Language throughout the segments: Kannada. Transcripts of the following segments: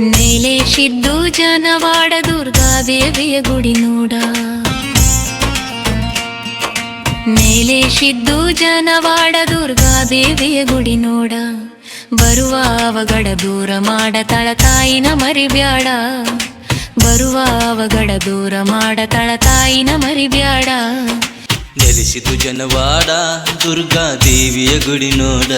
ನೆಲೆಸಿದ್ದು ಜನವಾಡ ದುರ್ಗಾದೇವಿಯ ಗುಡಿ ನೋಡ. ನೆಲೆಸಿದ್ದು ಜನವಾಡ ದುರ್ಗಾದೇವಿಯ ಗುಡಿ ನೋಡ. ಬರುವ ಅವಗಡ ದೂರ ಮಾಡ ತಳತಾಯಿನ ಮರಿಬ್ಯಾಡ. ಬರುವ ಅವಗಡ ದೂರ ಮಾಡ ತಳತಾಯಿನ ಮರಿಬ್ಯಾಡ. ನೆಲೆಸಿತು ಜನವಾಡ ದುರ್ಗಾದೇವಿಯ ಗುಡಿ ನೋಡ.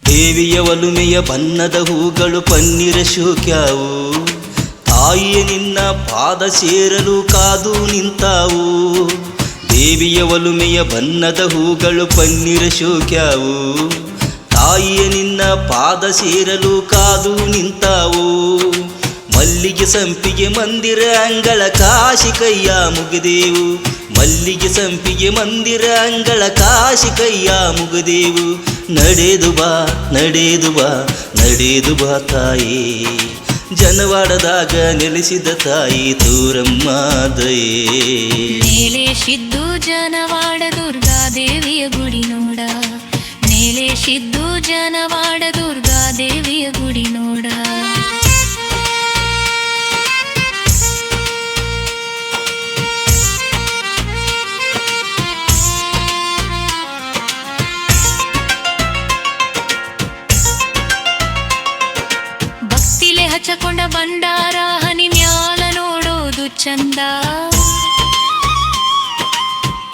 ದೇವಿಯ ಒಲುಮೆಯ ಬಣ್ಣದ ಹೂಗಳು ಪನ್ನೀರ ಶೋಕ್ಯಾವು. ತಾಯಿಯ ನಿನ್ನ ಪಾದ ಸೇರಲು ಕಾದು ನಿಂತಾವು. ದೇವಿಯ ಒಲುಮೆಯ ಬಣ್ಣದ ಹೂಗಳು ಪನ್ನೀರ ಶೋಕ್ಯಾವು. ತಾಯಿಯ ನಿನ್ನ ಪಾದ ಸೇರಲು ಕಾದು ನಿಂತಾವು. ಮಲ್ಲಿಗೆ ಸಂಪಿಗೆ ಮಂದಿರ ಅಂಗಳ ಕಾಶಿ ಕೈಯ ಮುಗಿದೆವು. ಮಲ್ಲಿಗೆ ಸಂಪಿಗೆ ಮಂದಿರ ಅಂಗಳ ಕಾಶಿ ಕೈಯ ಮುಗಿದೆವು. ನಡೆದು ಬಾ ನಡೆದು ಬಾ ನಡೆದು ಬಾ ತಾಯಿ, ಜನವಾಡದಾಗ ನೆಲೆಸಿದ ತಾಯಿ ತೋರಮ್ಮ ದಯೆ. ನೆಲೆಸಿದ್ದು ಜನವಾಡ ದುರ್ಗಾದೇವಿಯ ಗುಡಿ ನೋಡ. ನೆಲೆಸಿದ್ದು ಜನವಾಡ ದುರ್ಗಾದೇವಿಯ ಗುಡಿ ನೋಡ. ಹಚ್ಚಕೊಂಡ ಬಂಡಾರ ಹನಿ ಮ್ಯಾಲ ನೋಡೋದು ಚಂದ.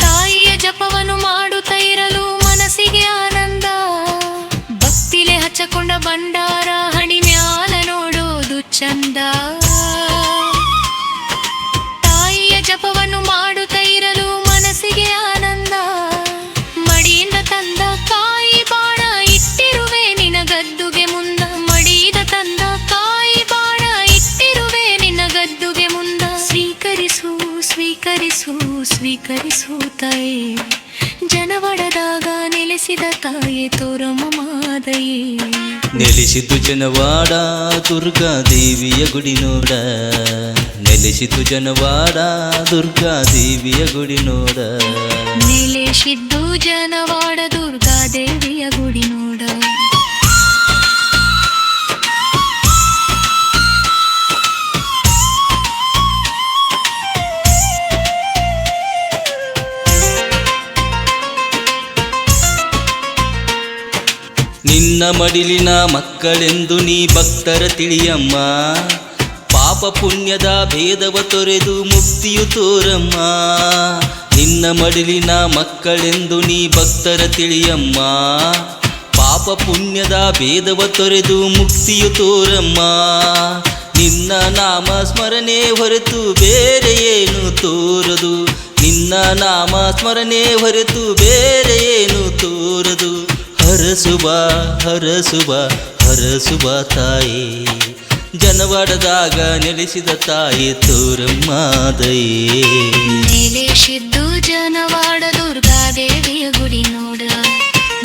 ತಾಯಿಯ ಜಪವನ್ನು ಮಾಡುತ್ತಾ ಇರಲು ಮನಸ್ಸಿಗೆ ಆನಂದ. ಭಕ್ತಿಲೆ ಹಚ್ಚಕೊಂಡ ಬಂಡಾರ ಹನಿ ಮ್ಯಾಲ ನೋಡೋದು ಚಂದ. ತಾಯಿಯ ಜಪವನ್ನು ಮಾಡುತ್ತಾ ಇರಲು ಮನಸ್ಸಿಗೆ ಆನಂದ. ಮಡಿಯಿಂದ ತಂದ ಕಾಯಿ ಬಾಣ ಇಟ್ಟಿರುವೆ ನಿನ ಗದ್ದುಗೆ ಮುಂದ. ಮಡಿಯಿಂದ ತಂದ ಸ್ವೀಕರಿಸು ಸ್ವೀಕರಿಸು ತಾಯೇ, ಜನವಾಡದಾಗ ನೆಲೆಸಿದ ತಾಯೇ ತೋರಮ್ಮ ಮಾದಯೇ. ನೆಲೆಸಿತು ಜನವಾಡ ದುರ್ಗಾದೇವಿಯ ಗುಡಿ ನೋಡ. ನೆಲೆಸಿತು ಜನವಾಡ ದುರ್ಗಾದೇವಿಯ ಗುಡಿ ನೋಡ. ನೆಲೆಸಿದ್ದು ಜನವಾಡ ದುರ್ಗಾದೇವಿಯ ಗುಡಿ ನೋಡ. ನಿನ್ನ ಮಡಿಲಿನ ಮಕ್ಕಳೆಂದು ನೀ ಭಕ್ತರ ತಿಳಿಯಮ್ಮ. ಪಾಪ ಪುಣ್ಯದ ಭೇದವ ತೊರೆದು ಮುಕ್ತಿಯು ತೋರಮ್ಮ. ನಿನ್ನ ಮಡಿಲಿನ ಮಕ್ಕಳೆಂದು ನೀ ಭಕ್ತರ ತಿಳಿಯಮ್ಮ. ಪಾಪ ಪುಣ್ಯದ ಭೇದವ ತೊರೆದು ಮುಕ್ತಿಯು ತೋರಮ್ಮ. ನಿನ್ನ ನಾಮ ಸ್ಮರಣೆ ಹೊರತು ಬೇರೆ ಏನು ತೋರದು. ನಿನ್ನ ನಾಮ ಸ್ಮರಣೆ ಹೊರತು ಬೇರೆ ಏನು ತೋರದು. ಹರಸುಬ ಹರಸುಬ ಹರಸುಬ ತಾಯಿ, ಜನವಾಡದಾಗ ನೆಲೆಸಿದ ತಾಯಿ ತೋರಮ್ಮ ದಯೆ. ನೆಲೆಸಿದ್ದು ಜನವಾಡ ದುರ್ಗಾದೇವಿಯ ಗುಡಿ ನೋಡ.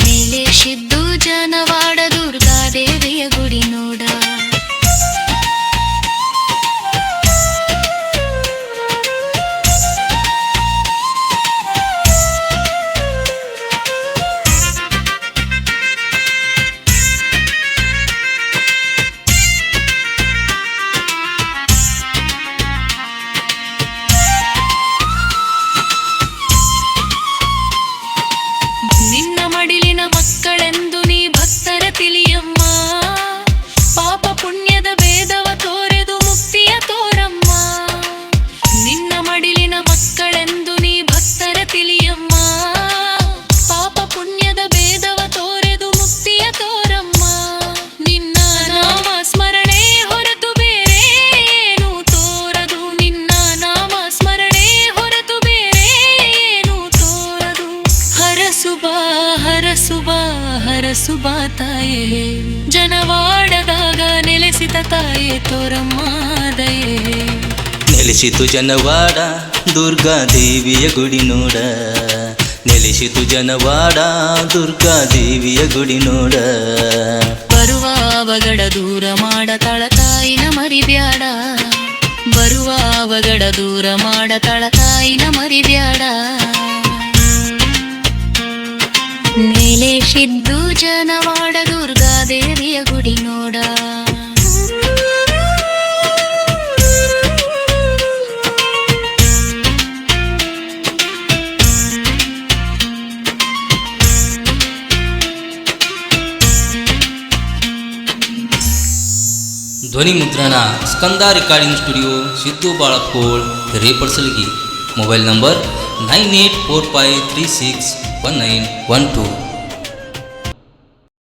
ನೆಲೆಸಿದ್ದು ಜನವಾಡ ದುರ್ಗಾದೇವಿಯ ಗುಡಿ ನೋಡ. ನಿನ್ನ ಮಡಿಲಿನ ಮಕ್ಕಳೆಂದು ನೀ ಭಕ್ತರ ತಿಳಿಯಮ್ಮ. ಪಾಪ ಪುಣ್ಯದ ಭೇದವ ತೋರೆದು ಮುಕ್ತಿಯ ತೋರಮ್ಮ. ನಿನ್ನ ಮಡಿಲಿನ ಮಕ್ಕಳೆಂದು ನೀ ಭಕ್ತರ ತಿಳಿಯಮ್ಮ. ಪಾಪ ಪುಣ್ಯದ ಭೇದವ ತೋರೆದು ಮುಕ್ತಿಯ ತೋರಮ್ಮ. ನಿನ್ನ ನಾಮ ಸ್ಮರಣೆ ಹೊರತು ಬೇರೆ ಏನು ತೋರದು. ನಿನ್ನ ನಾಮ ಸ್ಮರಣೆ ಹೊರತು ಬೇರೆ ಏನು ತೋರದು. ಹರಸುಬ ಹರಸುಬ ಹರಸುಬ ತಾಯೇ, ಜನವಾಡದಾಗ ನೆಲೆಸಿದ ತಾಯೇ ತೋರಮ್ಮ ದಯೆ. ನೆಲೆಸಿತು ಜನವಾಡ ದುರ್ಗಾದೇವಿಯ ಗುಡಿ ನೋಡ. ನೆಲೆ ನೆಲೆಸಿತು ಜನವಾಡ ದುರ್ಗಾದೇವಿಯ ಗುಡಿ ನೋಡ. ಬರುವ ಅವಗಡ ದೂರ ಮಾಡ ತಳತಾಯಿನ ಮರಿಬ್ಯಾಡ, ಬರುವ ಅವಗಡ ದೂರ ಮಾಡ ತಳತಾಯಿನ ಮರಿಬ್ಯಾಡ. ನೆಲೆಸಿದ್ದು ಜನವಾಡ ದುರ್ಗಾದೇವಿಯ ಗುಡಿ ನೋಡ. ಧ್ವನಿ ಮುದ್ರಣ Skanda recording studio, Siddu Balakol, Hirepadasalagi. Mobile number 9845361912.